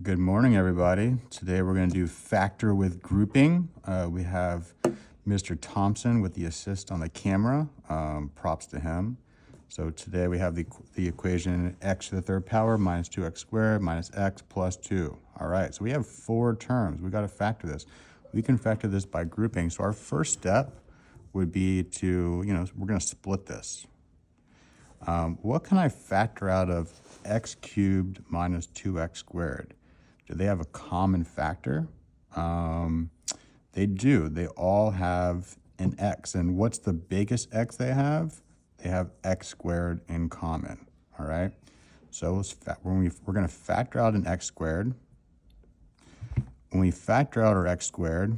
Good morning, everybody. Today we're going to do factor with grouping. We have Mr. Thompson with the assist on the camera. Props to him. So today we have the equation x to the third power minus 2x squared minus x plus 2. All right, so we have four terms. We got to factor this. We can factor this by grouping. So our first step would be to, we're going to split this. What can I factor out of x cubed minus 2x squared? Do they have a common factor? They do. They all have an x. And what's the biggest x they have? They have x squared in common. All right? So we're going to factor out an x squared. When we factor out our x squared,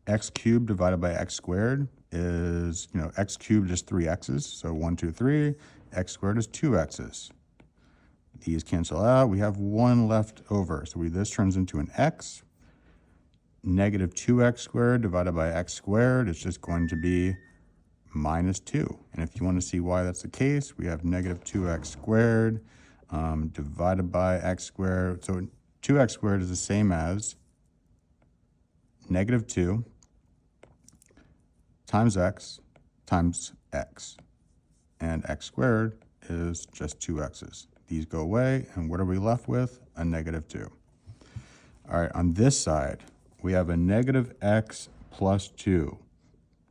x cubed divided by x squared is, x cubed is 3x's. So 1, 2, 3. X squared is 2x's. These cancel out. We have 1 left over. So this turns into an x. Negative 2x squared divided by x squared is just going to be minus 2. And if you want to see why that's the case, we have negative 2x squared divided by x squared. So 2x squared is the same as negative 2 times x. And x squared is just 2x's. These go away, and what are we left with? A negative 2. All right, on this side, we have a negative x plus 2.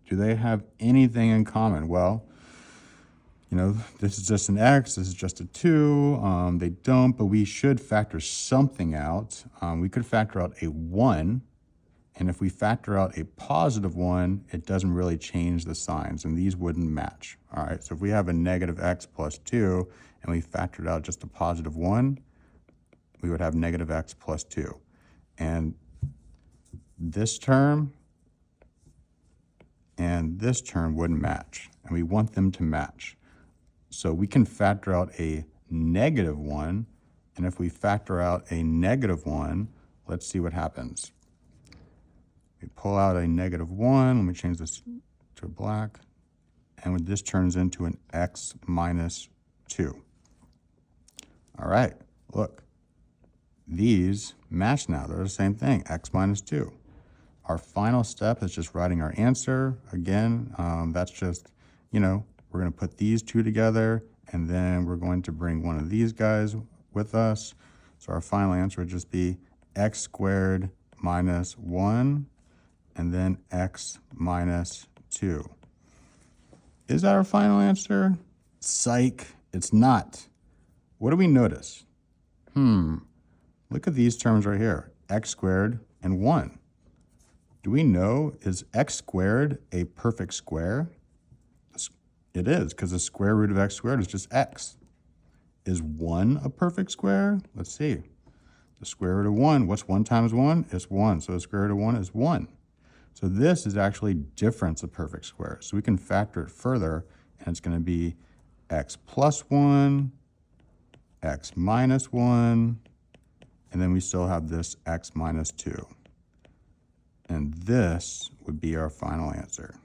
Do they have anything in common? Well, this is just an x, this is just a 2. They don't, but we should factor something out. We could factor out a 1. And if we factor out a positive 1, it doesn't really change the signs, and these wouldn't match. All right, so if we have a negative x plus 2, and we factored out just a positive 1, we would have negative x plus 2. And this term and this term wouldn't match, and we want them to match. So we can factor out a negative 1, and if we factor out a negative 1, let's see what happens. We pull out a negative 1. Let me change this to black. And this turns into an x minus 2. All right, look. These match now. They're the same thing, x minus 2. Our final step is just writing our answer. Again, that's just, we're going to put these two together, and then we're going to bring one of these guys with us. So our final answer would just be x squared minus 1. And then x minus 2. Is that our final answer? Psych, it's not. What do we notice? Look at these terms right here, x squared and 1. Do we know, is x squared a perfect square? It is, because the square root of x squared is just x. Is 1 a perfect square? Let's see. The square root of 1, what's 1 times 1? It's 1, so the square root of 1 is 1. So this is actually difference of perfect squares. So we can factor it further, and it's going to be x plus 1, x minus 1, and then we still have this x minus 2. And this would be our final answer.